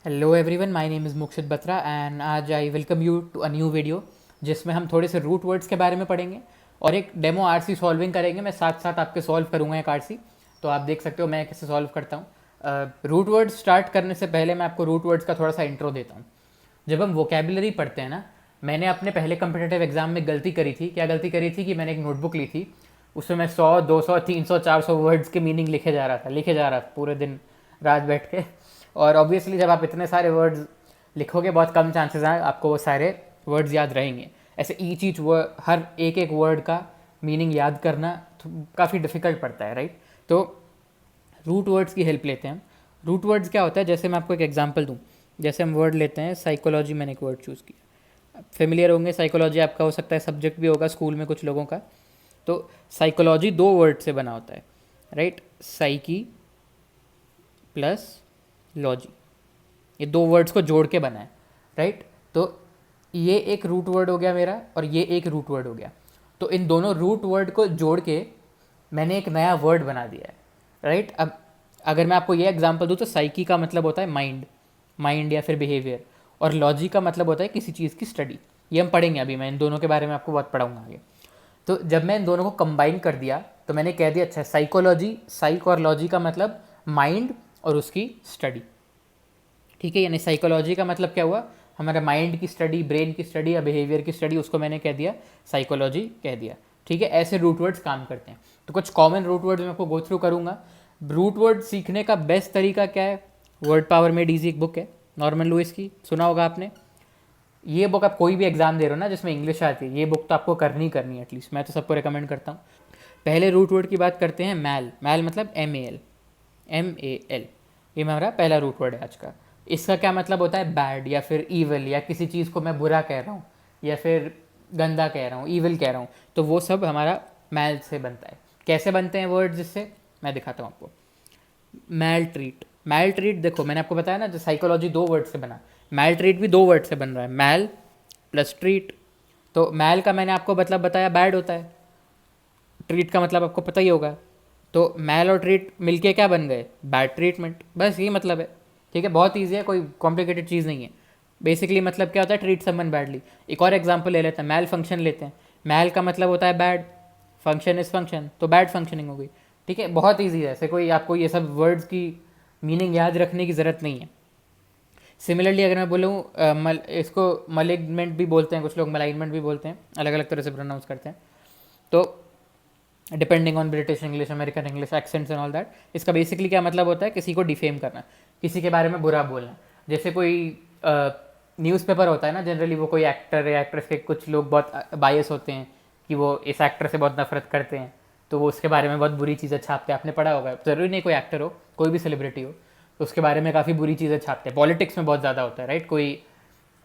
Hello everyone, my name is Mukshit Batra and आज I welcome you to a new video जिसमें हम थोड़े से रूट वर्ड्स के बारे में पढ़ेंगे और एक डेमो आरसी सॉल्विंग करेंगे। मैं साथ साथ आपके सॉल्व करूंगा एक आरसी, तो आप देख सकते हो मैं कैसे सॉल्व करता हूँ। रूट वर्ड्स स्टार्ट करने से पहले मैं आपको रूट वर्ड्स का थोड़ा सा इंट्रो देता हूँ। जब हम वोकेबलरी पढ़ते हैं ना, मैंने अपने पहले कम्पिटेटिव एग्जाम में गलती करी थी। क्या गलती करी थी कि मैंने एक नोटबुक ली थी, उसमें मैं 100 200 300 400 वर्ड्स के मीनिंग लिखे जा रहा था पूरे दिन रात बैठ के। और ऑब्वियसली जब आप इतने सारे वर्ड्स लिखोगे, बहुत कम चांसेस हैं आपको वो सारे वर्ड्स याद रहेंगे। ऐसे ईच वर्ड, हर एक एक वर्ड का मीनिंग याद करना काफ़ी डिफिकल्ट पड़ता है, राइट। तो रूट वर्ड्स की हेल्प लेते हैं हम। रूट वर्ड्स क्या होता है, जैसे मैं आपको एक एग्जांपल दूं। जैसे हम वर्ड लेते हैं साइकोलॉजी, मैंने एक वर्ड चूज़ किया। फेमिलियर होंगे, साइकोलॉजी आपका हो सकता है सब्जेक्ट भी होगा स्कूल में कुछ लोगों का। तो साइकोलॉजी दो वर्ड से बना होता है, राइट। साइकी प्लस लॉजी, ये दो वर्ड्स को जोड़ के बना है, राइट। तो ये एक रूट वर्ड हो गया मेरा और ये एक रूट वर्ड हो गया। तो इन दोनों रूट वर्ड को जोड़ के मैंने एक नया वर्ड बना दिया है, राइट। अब अगर मैं आपको ये एग्जांपल दूँ तो साइकी का मतलब होता है माइंड, माइंड या फिर बिहेवियर, और लॉजी का मतलब होता है किसी चीज़ की स्टडी। ये हम पढ़ेंगे अभी, मैं इन दोनों के बारे में आपको बहुत पढ़ाऊंगा आगे। तो जब मैं इन दोनों को कंबाइन कर दिया तो मैंने कह दिया अच्छा साइकोलॉजी, साइक और लॉजी का मतलब माइंड और उसकी स्टडी, ठीक है। यानी साइकोलॉजी का मतलब क्या हुआ, हमारे माइंड की स्टडी, ब्रेन की स्टडी या बिहेवियर की स्टडी, उसको मैंने कह दिया साइकोलॉजी कह दिया, ठीक है। ऐसे रूट वर्ड्स काम करते हैं। तो कुछ कॉमन रूट वर्ड्स मैं आपको गो थ्रू करूंगा। रूट वर्ड सीखने का बेस्ट तरीका क्या है, वर्ड पावर मेड ईजी एक बुक है नॉर्मन लुइस की, सुना होगा आपने। ये बुक आप कोई भी एग्जाम दे रहे हो ना जिसमें इंग्लिश आती है, ये बुक तो आपको करनी ही करनी है एटलीस्ट, मैं तो सबको रिकमेंड करता हूँ। पहले रूट वर्ड की बात करते हैं, मैल। मैल मतलब MAL, MAL, ये हमारा पहला रूट वर्ड है आज का। इसका क्या मतलब होता है, बैड या फिर ईवल, या किसी चीज़ को मैं बुरा कह रहा हूँ या फिर गंदा कह रहा हूँ, ईवल कह रहा हूँ, तो वो सब हमारा मैल से बनता है। कैसे बनते हैं वर्ड, जिससे मैं दिखाता हूँ आपको। मैल ट्रीट, मैल ट्रीट देखो मैंने आपको बताया ना, जो साइकोलॉजी दो वर्ड से बना, मैल ट्रीट भी दो वर्ड से बन रहा है, मैल प्लस ट्रीट। तो मैल का मैंने आपको मतलब बताया बैड होता है, ट्रीट का मतलब आपको पता ही होगा। तो मैल और ट्रीट मिलके क्या बन गए, बैड ट्रीटमेंट, बस ये मतलब है, ठीक है। बहुत ईजी है, कोई कॉम्प्लिकेटेड चीज़ नहीं है। बेसिकली मतलब क्या होता है, ट्रीट समवन बैडली। एक और एग्जांपल ले लेते हैं, मैल फंक्शन लेते हैं। मैल का मतलब होता है बैड, फंक्शन इज फंक्शन, तो बैड फंक्शनिंग हो गई, ठीक है। बहुत ईजी है, ऐसे कोई आपको ये सब वर्ड्स की मीनिंग याद रखने की ज़रूरत नहीं है। सिमिलरली अगर मैं बोलूँ इसको मलिगमेंट भी बोलते हैं कुछ लोग, मलाइनमेंट भी बोलते हैं, अलग अलग तरह से प्रोनाउंस करते हैं। तो depending on British English, American English, accents and all that, इसका बेसिकली क्या मतलब होता है, किसी को डिफेम करना, किसी के बारे में बुरा बोलना। जैसे कोई न्यूज़पेपर होता है ना, जनरली वो कोई एक्टर या एक्ट्रेस के, कुछ लोग बहुत बायस होते हैं कि वो इस एक्टर से बहुत नफरत करते हैं, तो वो उसके बारे में बहुत बुरी चीज़ें छापते हैं। आपने पढ़ा होगा, ज़रूरी नहीं कोई एक्टर हो, कोई भी सेलिब्रिटी हो, तो उसके बारे में काफ़ी बुरी चीज़ें छापते हैं। पॉलिटिक्स में बहुत ज़्यादा होता है, राइट। कोई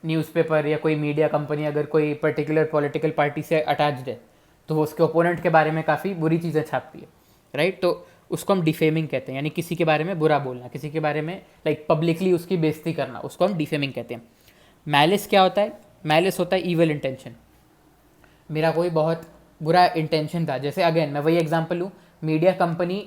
न्यूज़पेपर या कोई मीडिया कंपनी अगर कोई पर्टिकुलर पॉलिटिकल पार्टी से अटैच्ड है, तो वो उसके ओपोनेंट के बारे में काफ़ी बुरी चीज़ें छापती है, राइट। तो उसको हम डिफेमिंग कहते हैं, यानी किसी के बारे में बुरा बोलना, किसी के बारे में लाइक पब्लिकली उसकी बेइज्जती करना, उसको हम डिफेमिंग कहते हैं। मैलिस क्या होता है, मैलिस होता है ईवल इंटेंशन। मेरा कोई बहुत बुरा इंटेंशन था, जैसे अगेन मैं वही एग्जांपल लूँ, मीडिया कंपनी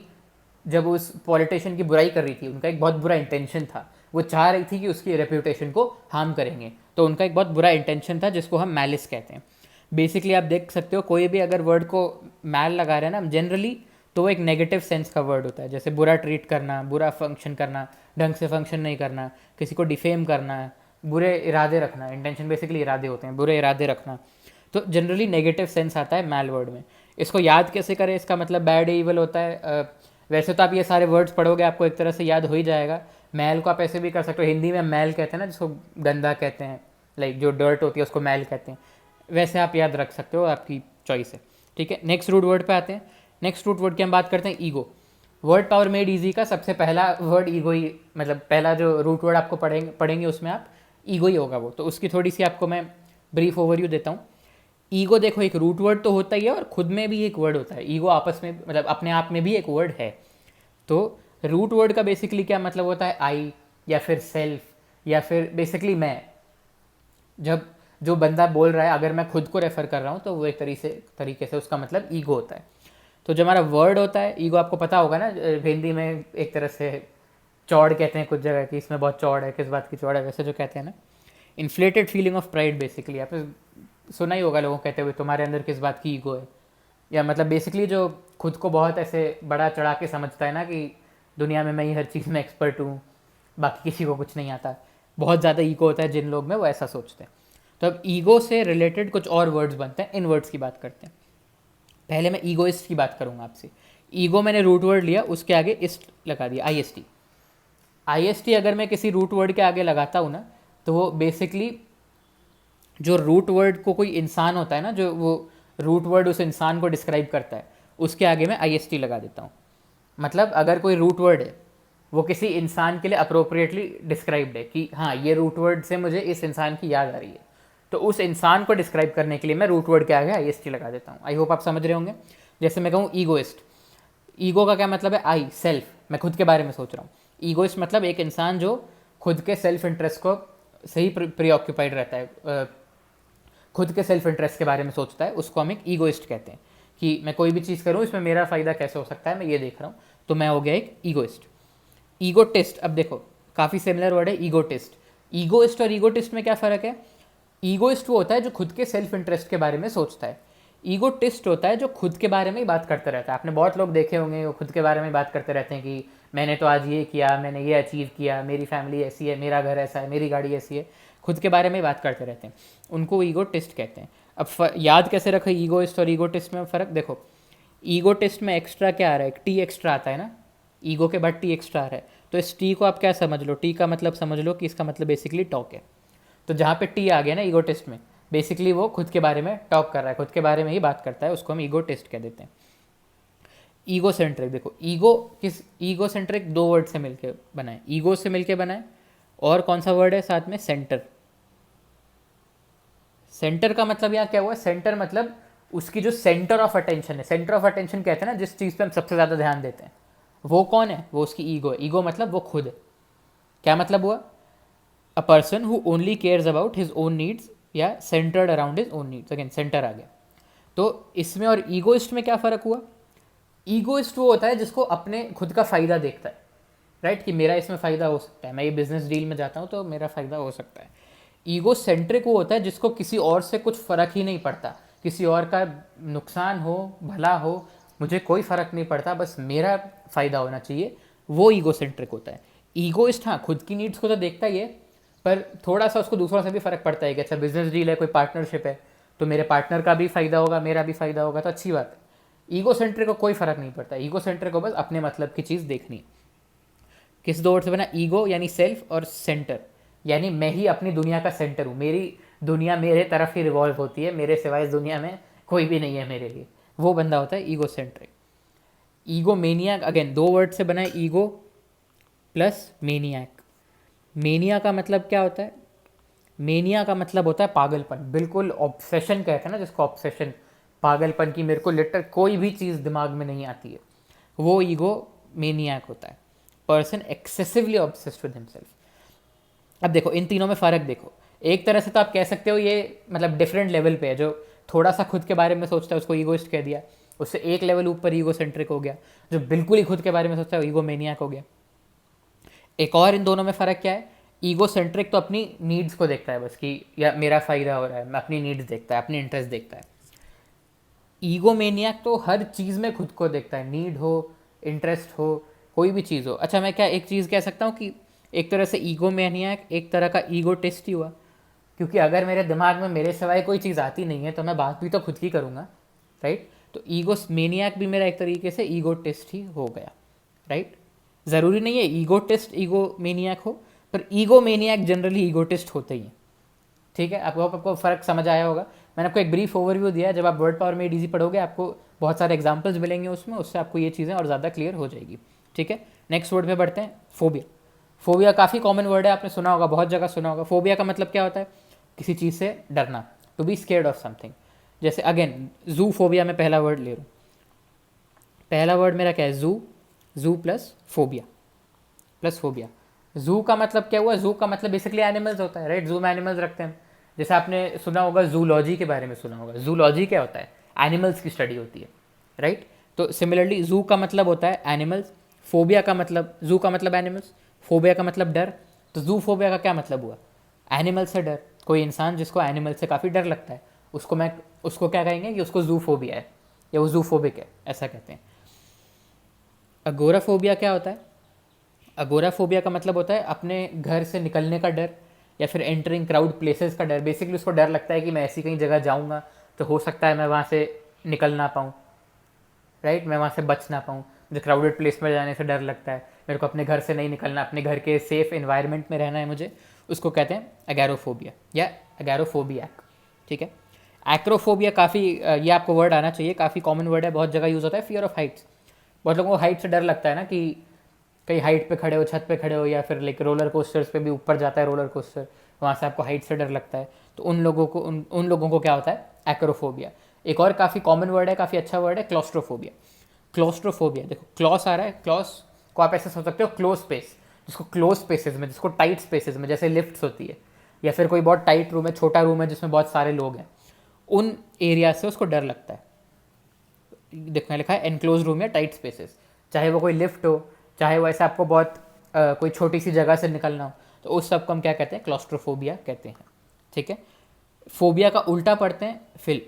जब उस पॉलिटिशियन की बुराई कर रही थी, उनका एक बहुत बुरा इंटेंशन था, वो चाह रही थी कि उसकी रेप्यूटेशन को हार्म करेंगे, तो उनका एक बहुत बुरा इंटेंशन था जिसको हम मैलिस कहते हैं। बेसिकली आप देख सकते हो, कोई भी अगर वर्ड को मैल लगा रहे हैं ना जनरली, तो वो एक नेगेटिव सेंस का वर्ड होता है। जैसे बुरा ट्रीट करना, बुरा फंक्शन करना, ढंग से फंक्शन नहीं करना, किसी को डिफेम करना, बुरे इरादे रखना, इंटेंशन बेसिकली इरादे होते हैं, बुरे इरादे रखना, तो जनरली नेगेटिव सेंस आता है मैल वर्ड में। इसको याद कैसे करें, इसका मतलब बैड ईवल होता है। वैसे तो आप ये सारे वर्ड्स पढ़ोगे आपको एक तरह से याद हो ही जाएगा। मैल को आप ऐसे भी कर सकते हो, हिंदी में मैल कहते हैं ना जिसको गंदा कहते हैं, लाइक जो डर्ट होती है उसको मैल कहते हैं, वैसे आप याद रख सकते हो, आपकी चॉइस है, ठीक है। नेक्स्ट रूट वर्ड पे आते हैं। नेक्स्ट रूट वर्ड की हम बात करते हैं, ego. Word power made easy का सबसे पहला वर्ड ईगो ही, मतलब पहला जो रूट वर्ड आपको पढ़ेंगे उसमें आप ईगो ही होगा वो, तो उसकी थोड़ी सी आपको मैं ब्रीफ ओवरव्यू देता हूँ। ईगो देखो एक रूट वर्ड तो होता ही है और खुद में भी एक वर्ड होता है। ईगो आपस में मतलब अपने आप में भी एक वर्ड है। तो रूट वर्ड का बेसिकली क्या मतलब होता है, आई या फिर सेल्फ या फिर बेसिकली मैं। जब जो बंदा बोल रहा है, अगर मैं खुद को रेफर कर रहा हूँ तो वो एक तरीके से उसका मतलब ईगो होता है। तो जो हमारा वर्ड होता है ईगो, आपको पता होगा ना, हिंदी में एक तरह से चौड़ कहते हैं कुछ जगह की, इसमें बहुत चौड़ है, किस बात की चौड़ है, वैसे जो कहते हैं ना, inflated feeling of pride basically. आपने सुना ही होगा लोगों कहते हुए तुम्हारे अंदर किस बात की ईगो है, या मतलब बेसिकली जो खुद को बहुत ऐसे बड़ा चढ़ा के समझता है ना कि दुनिया में मैं ही हर चीज़ में एक्सपर्ट हूँ, बाकी किसी को कुछ नहीं आता, बहुत ज़्यादा ईगो होता है जिन लोग में, वो ऐसा सोचते हैं। तो अब ईगो से रिलेटेड कुछ और वर्ड्स बनते हैं, इन वर्ड्स की बात करते हैं। पहले मैं ईगोइस्ट की बात करूँगा आपसे। ईगो मैंने रूट वर्ड लिया, उसके आगे इस्ट लगा दिया, IST। IST अगर मैं किसी रूट वर्ड के आगे लगाता हूँ ना, तो वो बेसिकली जो रूट वर्ड को कोई इंसान होता है ना, जो वो रूट वर्ड उस इंसान को डिस्क्राइब करता है, उसके आगे मैं IST लगा देता हूँ। मतलब अगर कोई रूट वर्ड है वो किसी इंसान के लिए अप्रोप्रिएटली डिस्क्राइब्ड है कि हाँ ये रूट वर्ड से मुझे इस इंसान की याद आ रही है, तो उस इंसान को डिस्क्राइब करने के लिए मैं रूट वर्ड के आगे IST लगा देता हूँ। आई होप आप समझ रहे होंगे। जैसे मैं कहूँ ईगोइस्ट, ईगो का क्या मतलब है? आई, सेल्फ, मैं खुद के बारे में सोच रहा हूँ। ईगोइस्ट मतलब एक इंसान जो खुद के सेल्फ इंटरेस्ट को सही प्रीऑक्यूपाइड रहता है, खुद के सेल्फ इंटरेस्ट के बारे में सोचता है, उसको हम एक ईगोइस्ट कहते हैं कि मैं कोई भी चीज़ करूँ इसमें मेरा फ़ायदा कैसे हो सकता है, मैं ये देख रहा हूँ, तो मैं हो गया एक ईगोइस्ट। ईगोटिस्ट, अब देखो काफ़ी सिमिलर वर्ड है ईगोटिस्ट। ईगोइस्ट और ईगोटिस्ट में क्या फ़र्क है? ईगोइस्ट वो होता है जो खुद के सेल्फ इंटरेस्ट के बारे में सोचता है, ईगोटिस्ट होता है जो खुद के बारे में ही बात करता रहता है। आपने बहुत लोग देखे होंगे वो खुद के बारे में बात करते रहते हैं कि मैंने तो आज ये किया, मैंने ये अचीव किया, मेरी फैमिली ऐसी है, मेरा घर ऐसा है, मेरी गाड़ी ऐसी है, खुद के बारे में ही बात करते रहते हैं, उनको ईगोटिस्ट कहते हैं। अब याद कैसे रखें ईगोइस्ट और ईगोटिस्ट में फ़र्क? देखो ईगोटिस्ट में एक्स्ट्रा क्या आ रहा है? एक टी एक्स्ट्रा आता है ना, ईगो के बाद टी एक्स्ट्रा आ रहा है, तो इस टी को आप क्या समझ लो? टी का मतलब समझ लो कि इसका मतलब बेसिकली टॉक है। तो जहाँ पे टी आ गया ना ईगोटिस्ट में, बेसिकली वो खुद के बारे में टॉक कर रहा है, खुद के बारे में ही बात करता है, उसको हम ईगोटिस्ट कह देते हैं। ईगो सेंट्रिक, देखो ईगो किस, ईगो सेंट्रिक दो वर्ड से मिलके बना है, ईगो से मिलके बना है, और कौन सा वर्ड है साथ में? सेंटर। सेंटर का मतलब यहाँ क्या हुआ? सेंटर मतलब उसकी जो सेंटर ऑफ अटेंशन है, सेंटर ऑफ अटेंशन कहते हैं ना जिस चीज़ पे हम सबसे ज़्यादा ध्यान देते हैं, वो कौन है? वो उसकी ईगो है। ईगो मतलब वो खुद है। क्या मतलब हुआ? A person who only cares about his own needs या centred around his own needs, again centre आ गया। तो इसमें और ईगोइस्ट में क्या फ़र्क हुआ? ईगोइस्ट वो होता है जिसको अपने खुद का फ़ायदा देखता है, राइट, कि मेरा इसमें फ़ायदा हो सकता है, मैं ये बिजनेस डील में जाता हूँ तो मेरा फ़ायदा हो सकता है। ईगो सेंट्रिक वो होता है जिसको किसी और से कुछ फ़र्क ही नहीं पड़ता, किसी और का नुकसान हो भला हो मुझे कोई फ़र्क नहीं पड़ता, बस मेरा फ़ायदा होना चाहिए, वो ईगो सेंट्रिक होता है। ईगोइस्ट हाँ खुद की नीड्स को तो देखता ही है, पर थोड़ा सा उसको दूसरों से भी फ़र्क पड़ता है कि अच्छा बिजनेस डील है, कोई पार्टनरशिप है, तो मेरे पार्टनर का भी फ़ायदा होगा, मेरा भी फ़ायदा होगा, तो अच्छी बात है। ईगो सेंट्रिक को कोई फ़र्क नहीं पड़ता, ईगो सेंट्रिक को बस अपने मतलब की चीज़ देखनी है। किस दो वर्ड से बना? ईगो यानी सेल्फ, और सेंटर यानी मैं ही अपनी दुनिया का सेंटर हूँ, मेरी दुनिया मेरे तरफ ही रिवॉल्व होती है, मेरे सिवाय इस दुनिया में कोई भी नहीं है मेरे लिए, वो बंदा होता है ईगो सेंट्रिक। ईगो मेनियाक, अगेन दो वर्ड से बना है, ईगो प्लस मेनियाक। मेनिया का मतलब क्या होता है? मेनिया का मतलब होता है पागलपन, बिल्कुल ऑब्सेशन कहते हैं ना जिसको, ऑब्सेशन, पागलपन की, मेरे को लिटर कोई भी चीज़ दिमाग में नहीं आती है, वो ईगो मेनियाक होता है। Person excessively obsessed with himself. अब देखो इन तीनों में फ़र्क देखो, एक तरह से तो आप कह सकते हो ये मतलब डिफरेंट लेवल पे है, जो थोड़ा सा खुद के बारे में सोचता है उसको ईगोइस्ट कह दिया, उससे एक लेवल ऊपर ईगो सेंट्रिक हो गया, जो बिल्कुल ही खुद के बारे में सोचता है ईगो मेनियाक हो गया। एक और इन दोनों में फ़र्क क्या है? ईगो सेंट्रिक तो अपनी नीड्स को देखता है बस कि या मेरा फ़ायदा हो रहा है, मैं अपनी नीड्स देखता है, अपनी इंटरेस्ट देखता है। ईगो मेनियाक तो हर चीज़ में खुद को देखता है, नीड हो, इंटरेस्ट हो, कोई भी चीज़ हो। अच्छा मैं क्या एक चीज़ कह सकता हूँ कि एक तरह से ईगो मैनियक एक तरह का ईगो टेस्ट ही हुआ, क्योंकि अगर मेरे दिमाग में मेरे सिवाय कोई चीज़ आती नहीं है तो मैं बात भी तो खुद की करूँगा, राइट। तो ईगो मैनियक भी मेरा एक तरीके से ईगो टेस्ट ही हो गया, राइट। ज़रूरी नहीं है ईगो टेस्ट ईगो मैनियक हो, पर ego maniac generally ego test होते ही हैं, ठीक है। आपको फ़र्क समझ आया होगा। मैंने आपको एक ब्रीफ ओवरव्यू दिया है, जब आप वर्ड पावर मेड ईजी पढ़ोगे आपको बहुत सारे एग्जांपल्स मिलेंगे उसमें, उससे आपको ये चीज़ें और ज़्यादा क्लियर हो जाएगी, ठीक है। नेक्स्ट वर्ड पे बढ़ते हैं, फोबिया। फोबिया काफ़ी कॉमन वर्ड है, आपने सुना होगा, बहुत जगह सुना होगा। फोबिया का मतलब क्या होता है? किसी चीज़ से डरना, to be scared of something. जैसे अगेन जू फोबिया में पहला वर्ड ले लूँ, पहला वर्ड मेरा क्या है? जू, जू प्लस फोबिया, प्लस फोबिया। जू का मतलब क्या हुआ? जू का मतलब बेसिकली एनिमल्स होता है, राइट। जू में एनिमल्स रखते हैं, जैसे आपने सुना होगा जूलॉजी के बारे में सुना होगा। जूलॉजी क्या होता है? एनिमल्स की स्टडी होती है, राइट। तो सिमिलरली जू का मतलब होता है एनिमल्स, फोबिया का मतलब, जू का मतलब एनिमल्स, फोबिया का मतलब डर, तो जू फोबिया का क्या मतलब हुआ? एनिमल से डर। कोई इंसान जिसको एनिमल से काफ़ी डर लगता है उसको क्या कहेंगे कि उसको जू फोबिया है या वो जू फोबिक है, ऐसा कहते हैं। अगोराफोबिया क्या होता है? अगोराफोबिया का मतलब होता है अपने घर से निकलने का डर या फिर एंटरिंग क्राउड प्लेसेस का डर। बेसिकली उसको डर लगता है कि मैं ऐसी कहीं जगह जाऊँगा तो हो सकता है मैं वहाँ से निकल ना पाऊँ, राइट, मैं वहाँ से बच ना पाऊँ। मुझे क्राउडेड प्लेस में जाने से डर लगता है, मेरे को अपने घर से नहीं निकलना, अपने घर के सेफ इन्वायरमेंट में रहना है मुझे, उसको कहते हैं एगैरोफोबिया या एगैरोफोबियाक। ठीक है। एक्रोफोबिया काफ़ी ये आपको वर्ड आना चाहिए, काफ़ी कॉमन वर्ड है, बहुत जगह यूज़ होता है। फियर ऑफ हाइट्स, बहुत लोगों को हाइट से डर लगता है ना, कि कहीं हाइट पे खड़े हो, छत पे खड़े हो, या फिर लाइक रोलर कोस्टर्स पे भी ऊपर जाता है रोलर कोस्टर, वहाँ से आपको हाइट से डर लगता है। तो उन लोगों को क्या होता है? एक्रोफोबिया। एक और काफ़ी कॉमन वर्ड है, काफ़ी अच्छा वर्ड है, क्लॉस्ट्रोफोबिया। क्लॉस्ट्रोफोबिया, देखो क्लॉस आ रहा है, क्लॉस को आप ऐसे सोच सकते हो क्लोज स्पेस, जिसको क्लोज स्पेसेस में, जिसको टाइट स्पेसेस में, जैसे लिफ्ट्स होती है, या फिर कोई बहुत टाइट रूम है, छोटा रूम है जिसमें बहुत सारे लोग हैं, उन एरिया से उसको डर लगता है। देखो लिखा है एनक्लोज रूम या टाइट स्पेसेस, चाहे वो कोई लिफ्ट हो, चाहे वो ऐसे आपको बहुत कोई छोटी सी जगह से निकलना हो, तो उस सब को हम क्या कहते हैं? क्लॉस्ट्रोफोबिया कहते हैं। ठीक है। फोबिया का उल्टा पढ़ते हैं फिल।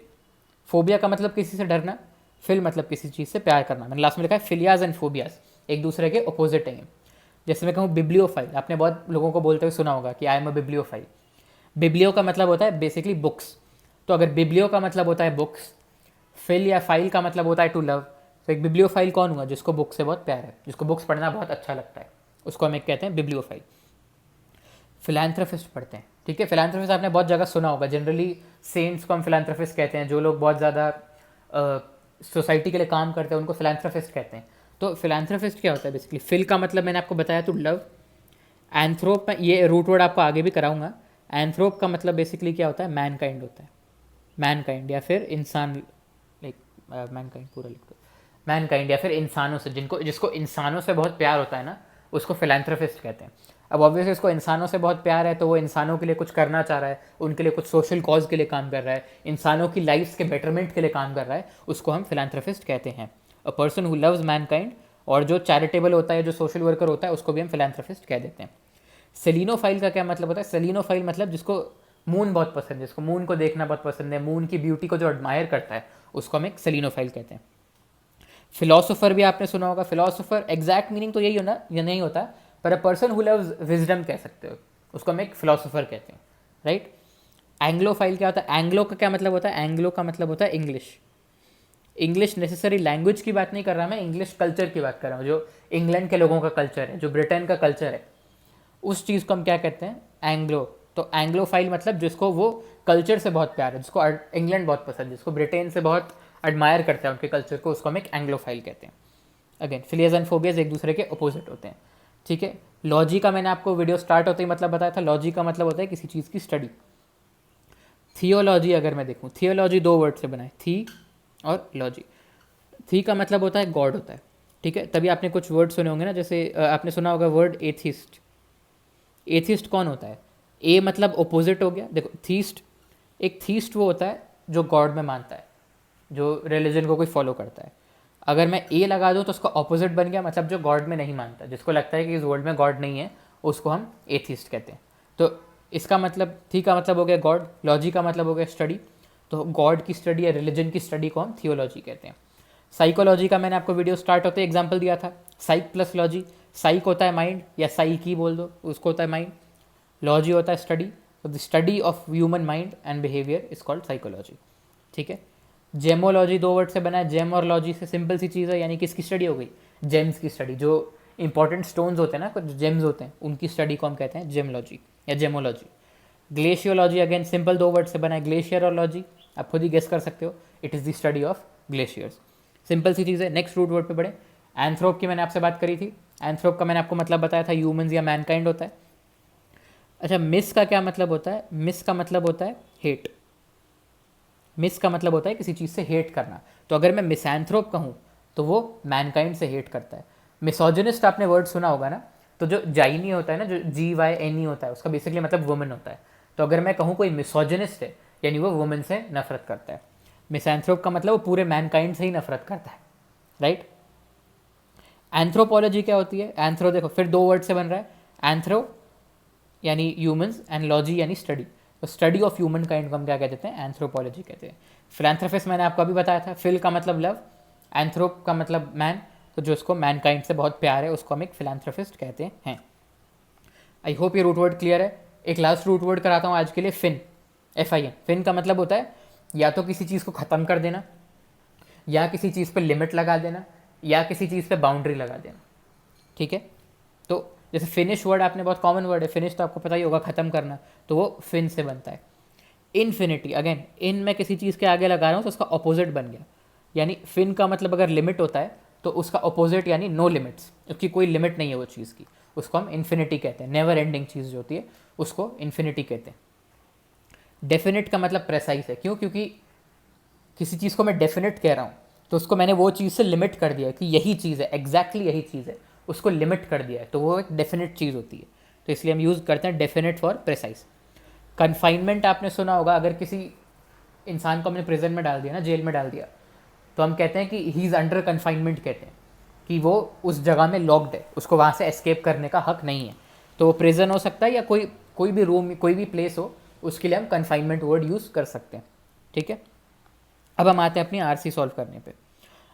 फोबिया का मतलब किसी से डरना, फिल मतलब किसी चीज़ से प्यार करना। मैंने लास्ट में लिखा है फिलियाज एंड फोबियाज एक दूसरे के अपोजिट हैं। जैसे मैं कहूँ बिब्लियोफाइल, आपने बहुत लोगों को बोलते हुए सुना होगा कि I am a bibliophile. Biblio का मतलब होता है बेसिकली बुक्स, तो अगर बिब्लियो का मतलब होता है बुक्स, फिल या फाइल का मतलब होता है टू लव, तो एक बिब्लियोफाइल कौन हुआ? जिसको बुक से बहुत प्यार है, जिसको बुक्स पढ़ना बहुत अच्छा लगता है, उसको हम एक कहते हैं बिब्लियोफाइल। फिलैंथ्रोपिस्ट पढ़ते हैं। ठीक है। फिलैंथ्रोपिस्ट आपने बहुत जगह सुना होगा, जनरली सेंट्स को हम फिलैंथ्रोपिस्ट कहते हैं, जो लोग बहुत ज़्यादा सोसाइटी के लिए काम करते हैं उनको फिलैंथ्रोपिस्ट कहते हैं। तो फिलैंथ्रोपिस्ट क्या होता है? बेसिकली फिल का मतलब मैंने आपको बताया टू लव। एंथ्रोप, ये रूट वर्ड आपको आगे भी कराऊंगा। एंथ्रोप का मतलब बेसिकली क्या होता है? मैन काइंड होता है, मैन काइंड या फिर इंसान, लाइक मैन काइंड पूरा लिख दो, मैन काइंड या फिर इंसानों से, जिसको इंसानों से बहुत प्यार होता है ना, उसको फिलैंथ्रोपिस्ट कहते हैं। अब ऑब्वियसली इसको इंसानों से बहुत प्यार है, तो वो इंसानों के लिए कुछ करना चाह रहा है, उनके लिए कुछ सोशल कॉज के लिए काम कर रहा है, इंसानों की लाइफ के बेटरमेंट के लिए काम कर रहा है, उसको हम फिलैंथ्रोपिस्ट कहते हैं। अ person who loves man kind, और जो चैरिटेबल होता है, जो सोशल वर्कर होता है, उसको भी हम फिलैंथ्रोपिस्ट कह देते हैं। सेलिनोफाइल का क्या मतलब होता है? सेलिनोफाइल मतलब जिसको मून बहुत पसंद है, जिसको मून को देखना बहुत पसंद है, मून की ब्यूटी को जो एडमायर करता है, उसको हम एक सेलिनोफाइल कहते हैं। फिलोसोफर भी आपने सुना होगा। फिलोसोफर एग्जैक्ट मीनिंग तो यही होना, ये नहीं होता, पर अ पर्सन हु लव्स विजडम कह सकते हो, उसको हम एक फिलोसोफर कहते हैं, राइट। एंग्लोफाइल क्या होता है? एंग्लो का क्या मतलब होता है? एंग्लो का मतलब होता है इंग्लिश। इंग्लिश नेसेसरी लैंग्वेज की बात नहीं कर रहा मैं, इंग्लिश कल्चर की बात कर रहा हूँ, जो इंग्लैंड के लोगों का कल्चर है, जो ब्रिटेन का कल्चर है, उस चीज़ को हम क्या कहते हैं? एंग्लो। तो एंग्लोफाइल मतलब जिसको वो कल्चर से बहुत प्यार है, जिसको इंग्लैंड बहुत पसंद है, जिसको ब्रिटेन से बहुत एडमायर करता है उनके कल्चर को, उसको हम एक एंग्लोफाइल कहते हैं। अगेन फिलियस एंड फोबियस एक दूसरे के अपोजिट होते हैं। ठीक है। लॉजी का मैंने आपको वीडियो स्टार्ट होते ही मतलब बताया था। लॉजी का मतलब होता है किसी चीज़ की स्टडी। थियोलॉजी अगर मैं देखूँ, थियोलॉजी दो वर्ड से बना है, थी और लॉजी। थी का मतलब होता है गॉड होता है। ठीक है। तभी आपने कुछ वर्ड सुने होंगे ना, जैसे आपने सुना होगा वर्ड एथिस्ट। एथिस्ट कौन होता है? ए मतलब ओपोजिट हो गया। देखो थीस्ट, एक थीस्ट वो होता है जो गॉड में मानता है, जो रिलीजन को कोई फॉलो करता है। अगर मैं ए लगा दूँ तो उसका ऑपोजिट बन गया, मतलब जो गॉड में नहीं मानता, जिसको लगता है कि इस वर्ल्ड में गॉड नहीं है, उसको हम एथिस्ट कहते हैं। तो इसका मतलब थी का मतलब हो गया गॉड, लॉजी का मतलब हो गया स्टडी, तो गॉड की स्टडी या रिलीजन की स्टडी को हम थियोलॉजी कहते हैं। साइकोलॉजी का मैंने आपको वीडियो स्टार्ट होते एग्जाम्पल दिया था, साइक प्लस लॉजी। साइक होता है माइंड या साइकी बोल दो, उसको होता है माइंड। लॉजी होता है स्टडी, तो the study of human mind and behaviour is called psychology. ठीक है। जेमोलॉजी दो वर्ड से बना है, जेम और लॉजी से, सिंपल सी चीज़ है, यानी किसकी स्टडी हो गई? जेम्स की स्टडी। जो इंपॉर्टेंट स्टोन्स होते हैं ना, कुछ जेम्स होते हैं, उनकी स्टडी को हम कहते हैं जेमोलॉजी या जेमोलॉजी। ग्लेशियोलॉजी अगेन सिंपल दो वर्ड से बना है, ग्लेशियर और लॉजी, आप खुद ही गेस कर सकते हो, it is the study of glaciers. Simple सी चीज़ है। नेक्स्ट रूट वर्ड पे बढ़े। एंथ्रोप की मैंने आपसे बात करी थी। एंथ्रोप का मैंने आपको मतलब बताया था, ह्यूमंस या मैनकाइंड होता है। अच्छा, मिस का क्या मतलब होता है? मिस का मतलब होता है हेट। मिस का मतलब होता है किसी चीज़ से हेट करना। तो अगर मैं मिसैंथ्रोप कहूँ तो वो मैनकाइंड से हेट करता है। मिसोजिनिस्ट आपने वर्ड सुना होगा ना, तो जो जाइनी होता है ना, जो GYNE होता है, उसका बेसिकली मतलब वुमेन होता है। तो अगर मैं कहूँ कोई मिसोजिनिस्ट है, यानी वो वुमेन से नफरत करता है। मिसैंथ्रोप का मतलब वो पूरे मैनकाइंड से ही नफरत करता है, राइट। एंथ्रोपोलॉजी क्या होती है? एंथ्रो देखो फिर दो वर्ड से बन रहा है। एंथ्रो यानी ह्यूमंस एंड लॉजी यानी स्टडी। तो स्टडी ऑफ ह्यूमन काइंड को हम क्या कहते हैं? एंथ्रोपोलॉजी कहते हैं। फिलैंथ्रोपिस्ट मैंने आपको अभी बताया था, फिल का मतलब लव, एंथ्रोप का मतलब मैन, तो जो उसको मैन काइंड से बहुत प्यार है उसको हम एक फिलैंथ्रोपिस्ट कहते हैं। आई होप ये रूट वर्ड क्लियर है। एक लास्ट रूट वर्ड कराता हूँ आज के लिए, फिन, FIN। फिन का मतलब होता है या तो किसी चीज़ को ख़त्म कर देना, या किसी चीज़ पे लिमिट लगा देना, या किसी चीज़ पे बाउंड्री लगा देना। ठीक है, तो जैसे फिनिश वर्ड आपने बहुत कॉमन वर्ड है, फिनिश तो आपको पता ही होगा, ख़त्म करना, तो वो फिन से बनता है। इन्फिनिटी, अगेन इन मैं किसी चीज़ के आगे लगा रहा हूँ तो उसका अपोजिट बन गया, यानी फिन का मतलब अगर लिमिट होता है तो उसका अपोजिट यानी नो लिमिट्स, उसकी कोई लिमिट नहीं है वो चीज़ की, उसको हम इन्फिनिटी कहते हैं। नेवर एंडिंग चीज़ जो होती है उसको इन्फिनिटी कहते हैं। डेफिनेट का मतलब प्रेसाइज है, क्यों? क्योंकि किसी चीज़ को मैं डेफिनेट कह रहा हूँ तो उसको मैंने वो चीज़ से लिमिट कर दिया है कि यही चीज़ है, एग्जैक्टली यही चीज़ है, उसको लिमिट कर दिया है, तो वो एक डेफिनेट चीज़ होती है। तो इसलिए हम यूज़ करते हैं डेफिनेट फॉर प्रेसाइज। कन्फाइनमेंट आपने सुना होगा, अगर किसी इंसान को हमने प्रिजन में डाल दिया ना, जेल में डाल दिया, तो हम कहते हैं कि ही इज़ अंडर कन्फाइनमेंट, कहते हैं कि वो उस जगह में लॉक्ड है, उसको वहाँ से एस्केप करने का हक नहीं है। तो वो प्रिजन हो सकता है या कोई भी रूम, कोई भी प्लेस हो, उसके लिए हम कन्फाइनमेंट वर्ड यूज़ कर सकते हैं। ठीक है, अब हम आते हैं अपनी RC सॉल्व करने पे।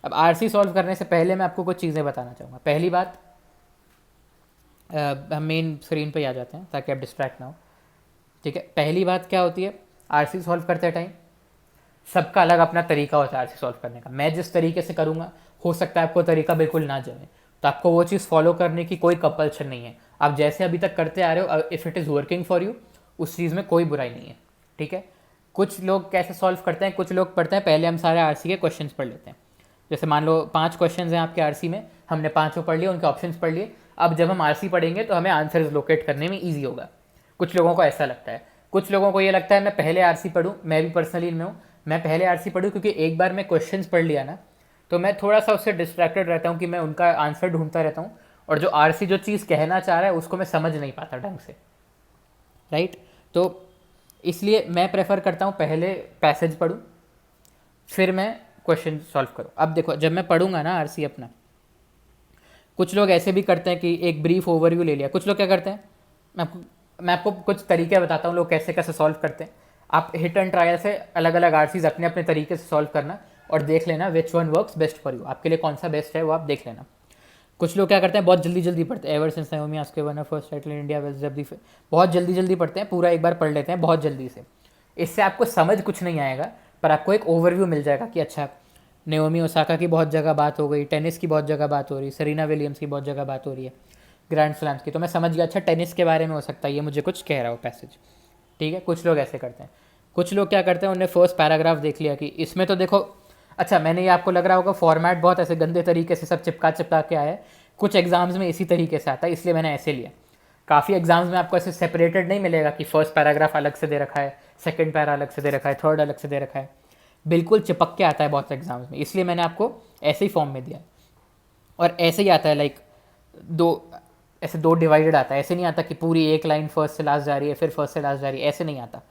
अब RC सॉल्व करने से पहले मैं आपको कुछ चीज़ें बताना चाहूँगा। पहली बात, हम मेन स्क्रीन पे आ जाते हैं ताकि आप डिस्ट्रैक्ट ना हो। ठीक है, पहली बात क्या होती है, RC सॉल्व करते टाइम सबका अलग अपना तरीका होता है RC सॉल्व करने का। मैं जिस तरीके से करूँगा, हो सकता है आपको तरीका बिल्कुल ना जमे, तो आपको वो चीज़ फॉलो करने की कोई कंपल्शन नहीं है। आप जैसे अभी तक करते आ रहे हो, if it is working for you, उस चीज़ में कोई बुराई नहीं है। ठीक है, कुछ लोग कैसे सॉल्व करते हैं, कुछ लोग पढ़ते हैं पहले हम सारे RC के क्वेश्चंस पढ़ लेते हैं। जैसे मान लो 5 क्वेश्चंस हैं आपके RC में, हमने पाँचों पढ़ लिए, उनके ऑप्शंस पढ़ लिए। अब जब हम RC पढ़ेंगे तो हमें आंसर्स लोकेट करने में ईजी होगा। कुछ लोगों को ऐसा लगता है, कुछ लोगों को ये लगता है मैं पहले RC पढ़ूँ, मैं भी पर्सनली इनमें हूँ, मैं पहले RC पढ़ूँ क्योंकि एक बार मैं क्वेश्चंस पढ़ लिया ना तो मैं थोड़ा सा उससे डिस्ट्रैक्टेड रहता हूँ कि मैं उनका आंसर ढूंढता रहता हूँ, और जो RC जो चीज़ कहना चाह रहा है उसको मैं समझ नहीं पाता ढंग से। राइट, तो इसलिए मैं प्रेफर करता हूँ पहले पैसेज पढ़ूँ फिर मैं क्वेश्चन सॉल्व करूँ। अब देखो, जब मैं पढ़ूंगा ना RC अपना, कुछ लोग ऐसे भी करते हैं कि एक ब्रीफ ओवरव्यू ले लिया। कुछ लोग क्या करते हैं, मैं आपको कुछ तरीके बताता हूँ लोग कैसे कैसे सॉल्व करते हैं। आप हिट एंड ट्रायल से अलग अलग RCs अपने अपने तरीके से सॉल्व करना और देख लेना which one works best for you, आपके लिए कौन सा बेस्ट है वो आप देख लेना। कुछ लोग क्या करते हैं, बहुत जल्दी जल्दी पढ़ते हैं। Ever since Naomi asked one first title in India, बहुत जल्दी जल्दी पढ़ते हैं, पूरा एक बार पढ़ लेते हैं बहुत जल्दी से। इससे आपको समझ कुछ नहीं आएगा, पर आपको एक ओवरव्यू मिल जाएगा कि अच्छा नेओमी ओसाका की बहुत जगह बात हो गई, टेनिस की बहुत जगह बात हो रही, सेरेना विलियम्स की बहुत जगह बात हो रही है, ग्रैंड स्लैम्स की, तो मैं समझ गया अच्छा टेनिस के बारे में हो सकता है ये मुझे कुछ कह रहा हो पैसेज। ठीक है, कुछ लोग ऐसे करते हैं। कुछ लोग क्या करते हैं, उन्हें फर्स्ट पैराग्राफ देख लिया कि इसमें तो देखो, अच्छा मैंने ये आपको लग रहा होगा फॉर्मेट बहुत ऐसे गंदे तरीके से सब चिपका चिपका के आया है, कुछ एग्जाम्स में इसी तरीके से आता है इसलिए मैंने ऐसे लिया। काफ़ी एग्जाम्स में आपको ऐसे सेपरेटेड नहीं मिलेगा कि फर्स्ट पैराग्राफ अलग से दे रखा है, सेकंड पैरा अलग से दे रखा है, थर्ड अलग से दे रखा है, बिल्कुल चिपक के आता है बहुत एग्जाम्स में, इसलिए मैंने आपको ऐसे ही फॉर्म में दिया। और ऐसे ही आता है लाइक दो डिवाइडेड आता है, ऐसे नहीं आता कि पूरी एक लाइन फर्स्ट से लास्ट जा रही है फिर फर्स्ट से लास्ट जा रही है, ऐसे नहीं आता।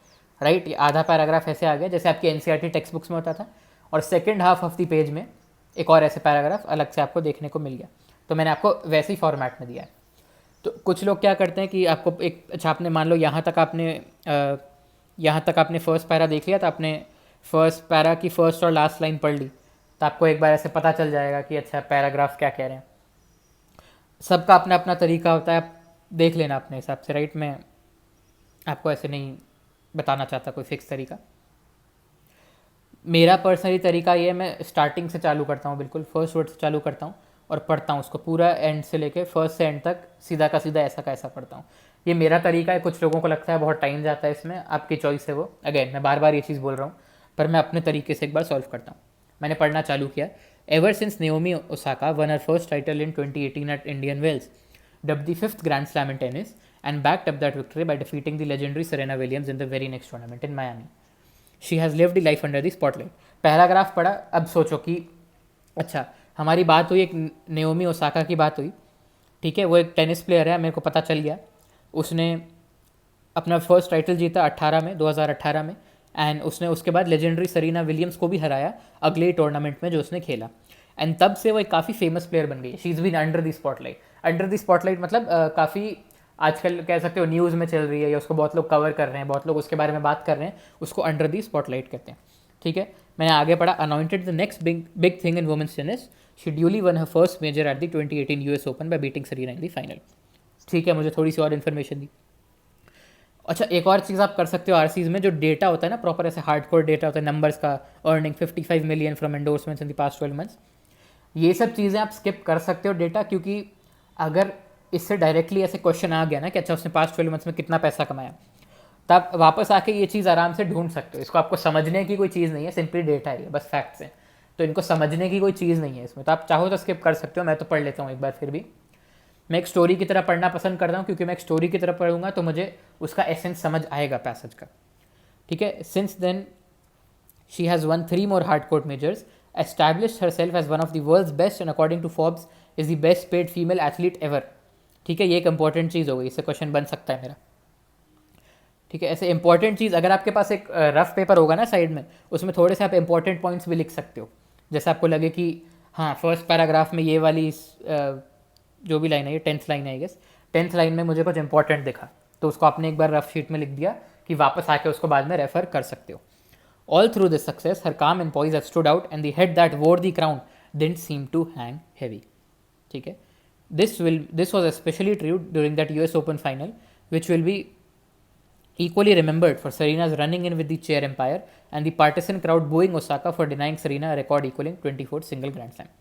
राइट, आधा पैराग्राफ ऐसे आ गया जैसे आपकी NCERT टेक्स्ट बुक्स में होता था, और second half of the page में एक और ऐसे पैराग्राफ अलग से आपको देखने को मिल गया, तो मैंने आपको वैसे ही फॉर्मेट में दिया है। तो कुछ लोग क्या करते हैं कि आपको एक, अच्छा आपने मान लो यहाँ तक आपने फर्स्ट पैरा देख लिया, तो आपने फर्स्ट पैरा की फर्स्ट और लास्ट लाइन पढ़ ली, तो आपको एक बार ऐसे पता चल जाएगा कि अच्छा पैराग्राफ क्या कह रहे हैं। सबका अपना अपना तरीका होता है, आप देख लेना अपने हिसाब से। राइट, मैं आपको ऐसे नहीं बताना चाहता कोई फिक्स तरीका। मेरा पर्सनली तरीका ये है, मैं स्टार्टिंग से चालू करता हूँ, बिल्कुल फर्स्ट वर्ड से चालू करता हूँ और पढ़ता हूँ उसको पूरा एंड से लेके फर्स्ट से एंड तक सीधा का सीधा ऐसा का ऐसा पढ़ता हूँ। ये मेरा तरीका है। कुछ लोगों को लगता है बहुत टाइम जाता है इसमें, आपकी चॉइस है वो। अगेन मैं बार बार ये चीज़ बोल रहा हूँ, पर मैं अपने तरीके से एक बार सॉल्व करता हूँ। मैंने पढ़ना चालू किया। Ever since Naomi Osaka won her first title in 2018 at Indian Wells, dubbed the fifth Grand Slam in tennis, and backed up that victory by defeating the legendary Serena Williams in the very next tournament in Miami. She has lived the life under the spotlight. पहला graph पढ़ा, अब सोचो कि अच्छा हमारी बात हुई, एक नेओमी ओसाका की बात हुई, ठीक है, वो एक टेनिस प्लेयर है, मेरे को पता चल गया उसने अपना फर्स्ट टाइटल जीता 2018 में, एंड उसने उसके बाद लेजेंडरी सरीना विलियम्स को भी हराया अगले टूर्नामेंट में जो उसने खेला, एंड तब से वो एक काफ़ी फेमस प्लेयर बन गई। She is been under the spotlight. Under the spotlight मतलब काफ़ी आजकल कह सकते हो न्यूज़ में चल रही है या उसको बहुत लोग कवर कर रहे हैं, बहुत लोग उसके बारे में बात कर रहे हैं, उसको अंडर दी स्पॉटलाइट कहते हैं। ठीक है, मैंने आगे पढ़ा, anointed the next big thing in women's tennis, she duly won her first major at the 2018 US Open by beating Serena in the final. ठीक है, मुझे थोड़ी सी और इन्फॉर्मेशन दी। अच्छा, एक और चीज़ आप कर सकते हो आरसीज में, जो डेटा होता है ना प्रॉपर ऐसे हार्डकोर डेटा होता है, नंबर्स का, earning 55 million from endorsements in the past 12 months, ये सब चीज़ें आप स्किप कर सकते हो डेटा, क्योंकि अगर इससे डायरेक्टली ऐसे क्वेश्चन आ गया ना कि अच्छा उसने पास्ट 12 मंथ्स में कितना पैसा कमाया, तब वापस आके ये चीज़ आराम से ढूंढ सकते हो। इसको आपको समझने की कोई चीज़ नहीं है, सिंपली डेटा है, बस फैक्ट्स हैं, तो इनको समझने की कोई चीज़ नहीं है इसमें, तो आप चाहो तो स्किप कर सकते हो। मैं तो पढ़ लेता हूँ एक बार, फिर भी मैं एक स्टोरी की तरह पढ़ना पसंद करता हूँ, क्योंकि मैं एक स्टोरी की तरह पढ़ूंगा तो मुझे उसका एसेंस समझ आएगा पैसेज का। ठीक है, since then she has won 3 more hardcourt majors, established herself as one of the world's best, and according to Forbes is the best paid female athlete ever। ठीक है, ये एक इंपॉर्टेंट चीज़ हो गई, इससे क्वेश्चन बन सकता है मेरा। ठीक है, ऐसे इंपॉर्टेंट चीज़, अगर आपके पास एक रफ पेपर होगा ना साइड में, उसमें थोड़े से आप इंपॉर्टेंट पॉइंट्स भी लिख सकते हो। जैसे आपको लगे कि हाँ फर्स्ट पैराग्राफ में ये वाली जो भी लाइन है, ये 10th लाइन है आई गेस, 10th लाइन में मुझे कुछ इंपॉर्टेंट दिखा, तो उसको आपने एक बार रफ शीट में लिख दिया कि वापस आके उसको बाद में रेफर कर सकते हो। All through this success, her calm and poise have stood out, and the head that wore the crown didn't seem to hang heavy. ठीक है, this was especially true during that US Open final, which will be equally remembered for Serena's running in with the chair empire and the partisan crowd booing Osaka for denying Serena a record equaling 24 single Grand Slam.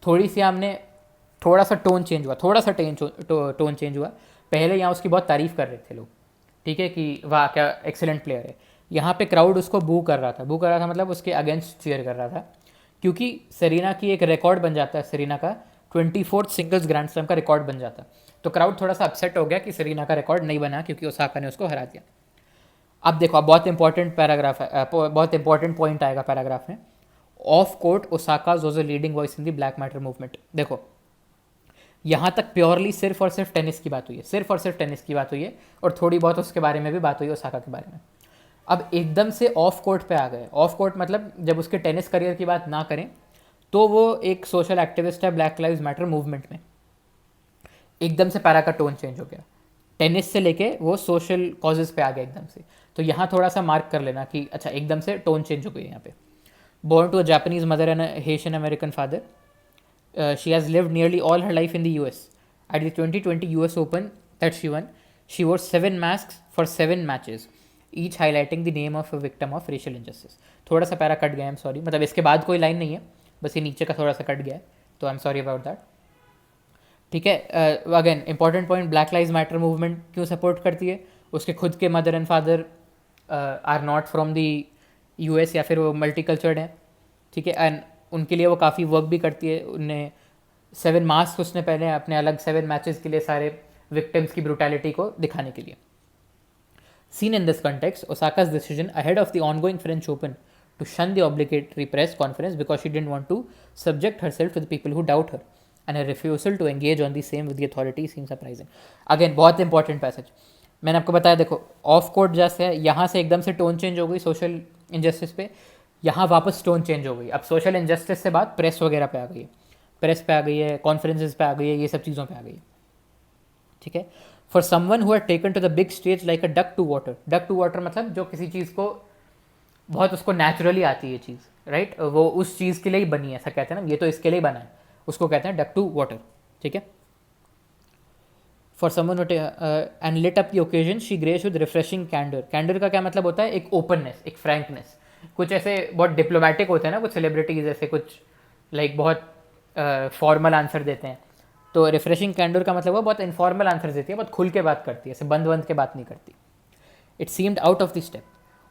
थोड़ी सी हमने थोड़ा सा tone change हुआ, थोड़ा सा tone change हुआ। पहले यहाँ उसकी बहुत तारीफ कर रहे थे लोग, ठीक है, कि वाह क्या एक्सेलेंट प्लेयर है। यहाँ पे क्राउड उसको बू कर रहा था, बू कर रहा था मतलब उसके अगेंस्ट चीयर कर रहा था, क्योंकि सेरीना की एक रिकॉर्ड बन जाता है, सेरीना का 24 सिंगल्स ग्रैंड स्लैम का रिकॉर्ड बन जाता। तो क्राउड थोड़ा सा अपसेट हो गया कि सेरीना का रिकॉर्ड नहीं बना, क्योंकि ओसाका ने उसको हरा दिया। अब देखो, अब बहुत इंपॉर्टेंट पैराग्राफ है, बहुत इंपॉर्टेंट पॉइंट आएगा पैराग्राफ में। Of court Osaka was a leading voice in the black matter movement. देखो, यहाँ तक प्योरली सिर्फ और सिर्फ टेनिस की बात हुई है, सिर्फ और सिर्फ टेनिस की बात हुई है, और थोड़ी बहुत उसके बारे में भी बात हुई है, ओसाका के बारे में। अब एकदम से ऑफ कोर्ट पे आ गए। ऑफ कोर्ट मतलब जब उसके टेनिस करियर की बात ना करें, तो वो एक सोशल एक्टिविस्ट है ब्लैक लाइव्स मैटर मूवमेंट में। एकदम से पैरा का टोन चेंज हो गया, टेनिस से लेके वो सोशल कॉजेज पे आ गया एकदम से। तो यहाँ थोड़ा सा मार्क कर लेना कि अच्छा एकदम से टोन चेंज हो गई यहाँ पे। Born to a Japanese mother and Haitian American father, she has lived nearly all her life in the US. At the 2020 US Open that she won, she wore 7 masks for 7 matches, each highlighting the name of a victim of racial injustice. थोड़ा सा para cut गया, आई am sorry, मतलब इसके बाद कोई line नहीं है, बस ये नीचे का थोड़ा सा कट गया है, तो I am sorry about that. ठीक है, again important point, black lives matter movement क्यों सपोर्ट करती है? उसके खुद के mother and father are not from the US, या फिर वो मल्टी कल्चर्ड हैं। ठीक है, एंड उनके लिए वो काफ़ी वर्क भी करती है। उन्हें 7 मास्क उसने पहने अपने अलग 7 मैचेस के लिए, सारे विक्टिम्स की ब्रूटैलिटी को दिखाने के लिए। Seen in this context, Osaka's decision ahead of the ongoing French Open to shun the obligatory press conference because she didn't want to subject herself to the people who doubt her, and her refusal to engage on the same with the authorities seems surprising. Again, बहुत important passage मैंने आपको बताया। देखो, of court जैसे है, यहाँ से एकदम से टोन चेंज हो गई सोशल इनजस्टिस पे, यहाँ वापस टोन चेंज हो गई। अब सोशल इनजस्टिस से बात प्रेस वगैरह पे आ गई है, प्रेस पे आ गई है, कॉन्फ्रेंसेज पे आ गई है, ये सब चीज़ों पे आ गई है। ठीक है, for someone who had taken to the big stage like a duck to water. Duck to water मतलब जो किसी चीज़ को बहुत उसको नेचुरली आती है ये चीज़, राइट, वो उस चीज़ के लिए ही बनी है, ऐसा कहते हैं ना, ये तो इसके लिए बना है, उसको कहते हैं डक टू वाटर। ठीक है, for someone and lit up the occasion she grace with refreshing candour. Candour का क्या मतलब होता है? एक ओपननेस, एक फ्रैंकनेस। कुछ ऐसे बहुत डिप्लोमेटिक होते हैं ना कुछ सेलिब्रिटीज, ऐसे कुछ लाइक बहुत फॉर्मल आंसर देते हैं, तो रिफ्रेशिंग कैंडर का मतलब वो बहुत इनफॉर्मल आंसर देती है, बहुत खुल के बात करती है, ऐसे बंद बंद के बात नहीं करती। It seemed out of the step.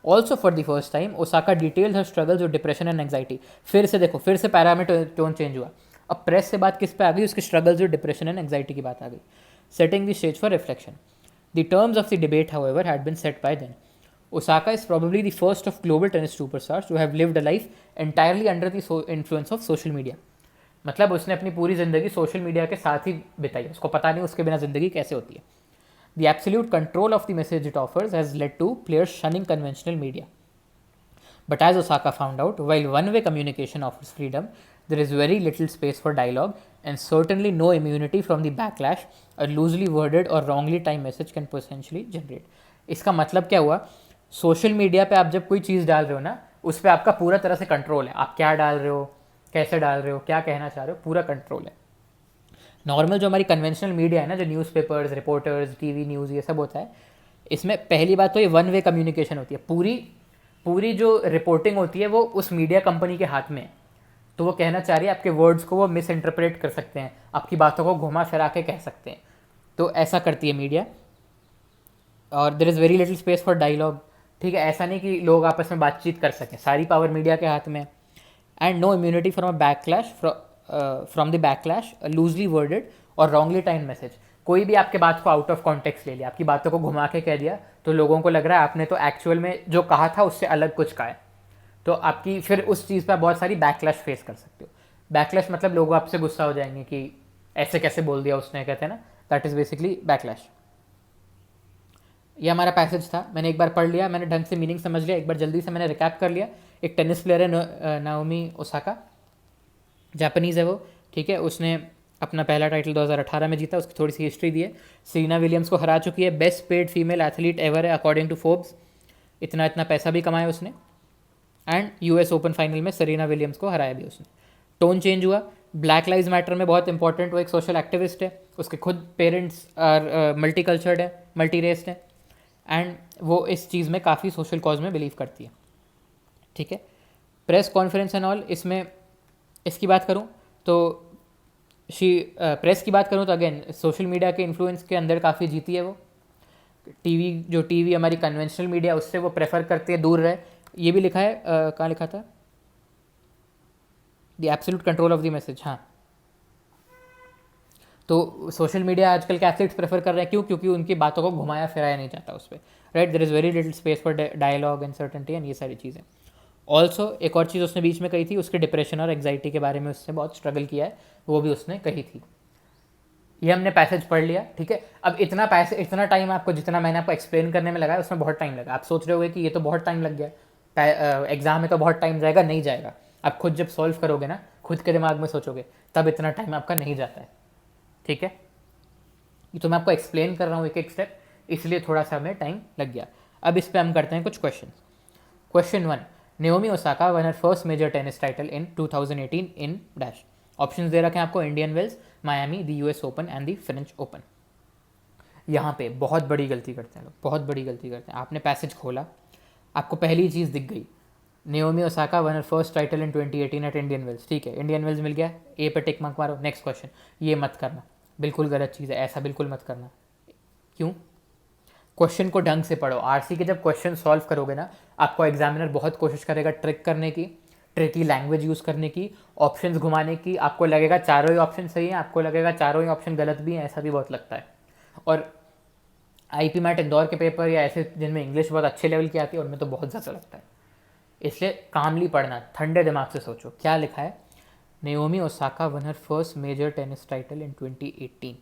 Also for the first time Osaka detailed her struggles with depression and anxiety. फिर से देखो, फिर से पैरामीटर टोन चेंज हुआ। अब प्रेस से बात किस पे आ गई? उसके struggles with depression and anxiety की बात आ गई, setting the stage for reflection. The terms of the debate however had been set by then. Osaka is probably the first of global tennis superstars to have lived a life entirely under the influence of social media. मतलब उसने अपनी पूरी ज़िंदगी social media के साथ ही बिताई, उसको पता नहीं उसके बिना ज़िंदगी कैसे होती है। The absolute control of the message it offers has led to players shunning conventional media. But as Osaka found out, while one-way communication offers freedom, there is very little space for dialogue and certainly no immunity from the backlash a loosely worded or wrongly timed message can potentially generate. इसका मतलब क्या हुआ, social media पे आप जब कोई चीज़ डाल रहे हो ना, उस पर आपका पूरा तरह से कंट्रोल है, आप क्या डाल रहे हो, कैसे डाल रहे हो, क्या कहना चाह रहे हो, पूरा कंट्रोल है। नॉर्मल जो हमारी कन्वेंशनल मीडिया है ना, जो न्यूज़पेपर्स, रिपोर्टर्स, टीवी न्यूज़, ये सब होता है, इसमें पहली बात तो ये वन वे कम्युनिकेशन होती है, पूरी जो रिपोर्टिंग होती है वो उस मीडिया कंपनी के हाथ में है। तो वो कहना चाह रही है, आपके वर्ड्स को वो मिस इंटरप्रेट कर सकते हैं, आपकी बातों को घुमा फिरा के कह सकते हैं, तो ऐसा करती है मीडिया। और there is very little space for dialogue, ठीक है, ऐसा नहीं कि लोग आपस में बातचीत कर सकें, सारी पावर मीडिया के हाथ में। And no immunity from a backlash, from the backlash loosely worded और रॉन्गली टाइम मैसेज। कोई भी आपके बात को आउट ऑफ कॉन्टेक्स्ट ले लिया, आपकी बातों को घुमा के कह दिया, तो लोगों को लग रहा है आपने तो एक्चुअल में जो कहा था उससे अलग कुछ कहा है, तो आपकी फिर उस चीज़ पर बहुत सारी बैकलैश फेस कर सकते हो। बैकलैश मतलब लोग आपसे गुस्सा हो जाएंगे कि ऐसे कैसे बोल दिया उसने, कहते हैं ना, दैट इज़ बेसिकली बैकलैश। ये हमारा पैसेज था, मैंने एक बार पढ़ लिया, मैंने ढंग से मीनिंग समझ लिया, एक बार जल्दी से मैंने रिकैप कर लिया। एक टेनिस प्लेयर है नाओमी ओसाका, जापानीज़ है वो, ठीक है, उसने अपना पहला टाइटल 2018 में जीता, उसकी थोड़ी सी हिस्ट्री दी है। सेरेना विलियम्स को हरा चुकी है, best paid female athlete ever है अकॉर्डिंग टू फोर्ब्स, इतना पैसा भी कमाया उसने। एंड यूएस ओपन फाइनल में सेरेना विलियम्स को हराया भी उसने। टोन चेंज हुआ, ब्लैक लाइव्स मैटर में बहुत इंपॉर्टेंट, वो एक सोशल एक्टिविस्ट है, उसके खुद पेरेंट्स और मल्टी कल्चर्ड है, मल्टी रेस्ड है, एंड वो इस चीज़ में काफ़ी सोशल कॉज में बिलीव करती है, ठीक है। प्रेस कॉन्फ्रेंस एंड ऑल, इसमें इसकी बात करूँ तो प्रेस की बात करूँ तो अगेन सोशल मीडिया के इन्फ्लुएंस के अंदर काफ़ी जीती है वो। टीवी हमारी कन्वेंशनल मीडिया, उससे वो प्रेफर करती है दूर रहे। ये भी लिखा है, कहाँ लिखा था, the absolute control of the message, हाँ। तो सोशल मीडिया आजकल के एथलीट्स प्रेफर कर रहे हैं, क्यों? क्योंकि उनकी बातों को घुमाया फिराया नहीं जाता उस पर, right. There is very little space for dialogue and certainty and ये सारी चीज़ें। ऑल्सो एक और चीज़ उसने बीच में कही थी, उसके डिप्रेशन और एग्जाइटी के बारे में उसने बहुत स्ट्रगल किया है, वो भी उसने कही थी। ये हमने पैसेज पढ़ लिया, ठीक है। अब इतना टाइम आपको, जितना मैंने आपको एक्सप्लेन करने में लगा है, उसमें बहुत टाइम लगा। आप सोच रहे होगे कि ये तो बहुत टाइम लग गया, एग्जाम में तो बहुत टाइम जाएगा, नहीं जाएगा। आप खुद जब सॉल्व करोगे ना, खुद के दिमाग में सोचोगे, तब इतना टाइम आपका नहीं जाता है, ठीक है। ये तो मैं आपको एक्सप्लेन कर रहा हूँ एक एक स्टेप, इसलिए थोड़ा सा हमें टाइम लग गया। अब इस पर हम करते हैं कुछ question. Question 1, Naomi Osaka won her first major tennis title in 2018 in dash. Options दे रखे हैं आपको, Indian Wells, Miami, the US Open and the French Open. यहाँ पे बहुत बड़ी गलती करते हैं लोग, बहुत बड़ी गलती करते हैं। आपने पैसेज खोला, आपको पहली चीज़ दिख गई, Naomi Osaka won her first title in 2018 at Indian Wells, ठीक है, इंडियन वेल्स मिल गया, ए पे टिक मार्क मारो, नेक्स्ट क्वेश्चन। ये मत करना, बिल्कुल गलत चीज़ है, ऐसा बिल्कुल मत करना। क्यों? क्वेश्चन को ढंग से पढ़ो। आरसी के जब क्वेश्चन सॉल्व करोगे ना, आपको एग्जामिनर बहुत कोशिश करेगा ट्रिक करने की, ट्रिकी लैंग्वेज यूज़ करने की, ऑप्शंस घुमाने की। आपको लगेगा चारों ही ऑप्शन सही हैं, आपको लगेगा चारों ही ऑप्शन गलत भी हैं, ऐसा भी बहुत लगता है। और आईपी मैट इंदौर के पेपर या ऐसे जिनमें इंग्लिश बहुत अच्छे लेवल की आती है, उनमें तो बहुत ज़्यादा लगता है। इसलिए कामली पढ़ना, ठंडे दिमाग से सोचो क्या लिखा है। Naomi Osaka won her first major tennis title in 2018।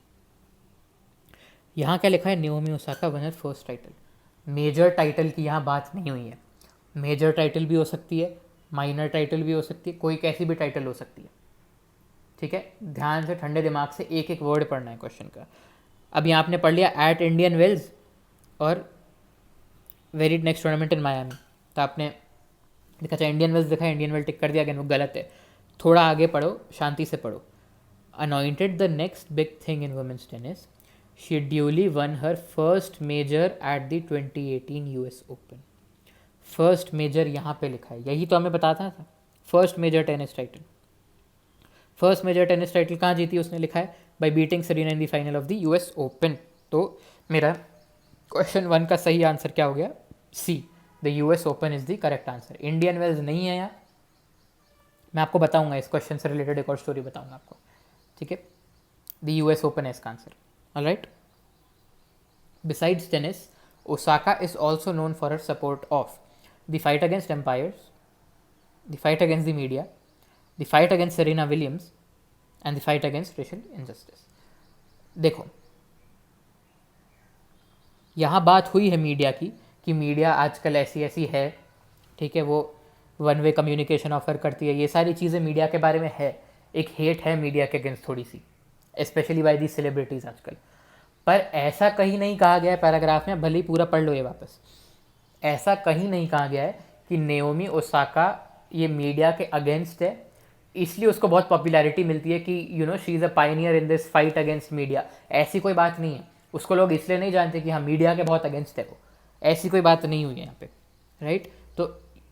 यहाँ क्या लिखा है, Naomi Osaka won her first title. Major title की यहाँ बात नहीं हुई है। मेजर टाइटल भी हो सकती है, माइनर टाइटल भी हो सकती है, कोई कैसी भी टाइटल हो सकती है, ठीक है। ध्यान से ठंडे दिमाग से एक एक वर्ड पढ़ना है क्वेश्चन का। अब यहाँ आपने पढ़ लिया एट इंडियन वेल्स और वेरी नेक्स्ट टूर्नामेंट इन मायामी, तो आपने लिखा था इंडियन वेल्स, लिखा है इंडियन वेल, टिक कर दिया, अगेन वो गलत है। थोड़ा आगे पढ़ो, शांति से पढ़ो। Anointed the next big thing in women's tennis, she duly won her first major at the 2018 US Open. First major यहाँ पे लिखा है, यही तो हमें बताता था, first major tennis title. First major tennis title कहाँ जीती उसने, लिखा है by beating Serena in the final of the US Open. तो मेरा क्वेश्चन 1 का सही आंसर क्या हो गया, C, the US Open is the correct answer. Indian Wells नहीं है यहाँ, मैं आपको बताऊंगा, इस क्वेश्चन से रिलेटेड एक और स्टोरी बताऊंगा आपको, ठीक है। द यूएस ओपन है इसका answer, alright. Besides tennis, Osaka is also known for her support of the fight against empires, the fight against the media, the fight against Serena Williams and the fight against racial injustice। देखो यहाँ बात हुई है media की, कि media आजकल ऐसी ऐसी है, ठीक है, वो वन वे कम्युनिकेशन ऑफर करती है, ये सारी चीज़ें मीडिया के बारे में है। एक हेट है मीडिया के अगेंस्ट थोड़ी सी, स्पेशली बाय दी सेलिब्रिटीज़ आजकल। पर ऐसा कहीं नहीं कहा गया है पैराग्राफ में, भले ही पूरा पढ़ लो ये वापस, ऐसा कहीं नहीं कहा गया है कि नेओमी ओसाका ये मीडिया के अगेंस्ट है इसलिए उसको बहुत पॉपुलैरिटी मिलती है कि you know she is a Pioneer in this fight against media. ऐसी कोई बात नहीं है। उसको लोग इसलिए नहीं जानते कि हाँ मीडिया के बहुत अगेंस्ट है वो, ऐसी कोई बात नहीं हुई है यहाँ पे, राइट। तो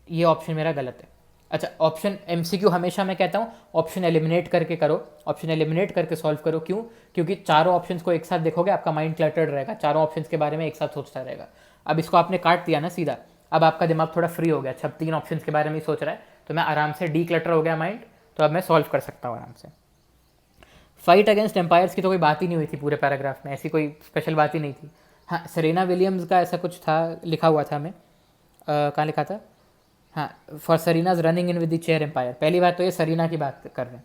ये ऑप्शन मेरा गलत है। अच्छा, ऑप्शन एमसीक्यू हमेशा मैं कहता हूँ ऑप्शन एलिमिनेट करके करो, ऑप्शन एलिमिनेट करके सॉल्व करो। क्यों? क्योंकि चारों ऑप्शंस को एक साथ देखोगे आपका माइंड क्लटर्ड रहेगा, चारों ऑप्शंस के बारे में एक साथ सोचता रहेगा। अब इसको आपने काट दिया ना सीधा, अब आपका दिमाग थोड़ा फ्री हो गया। अच्छा, अब 3 ऑप्शंस के बारे में ही सोच रहा है तो मैं आराम से डी क्लटर हो गया माइंड, तो अब मैं सॉल्व कर सकता हूँ आराम से। फाइट अगेंस्ट एम्पायर्स की तो कोई बात ही नहीं हुई थी पूरे पैराग्राफ में, ऐसी कोई स्पेशल बात ही नहीं थी। हाँ, सेरेना विलियम्स का ऐसा कुछ था, लिखा हुआ था, मैं कहाँ लिखा था, हाँ, for Serena's running in with the chair umpire. पहली बात तो ये सरीना की बात कर रहे हैं,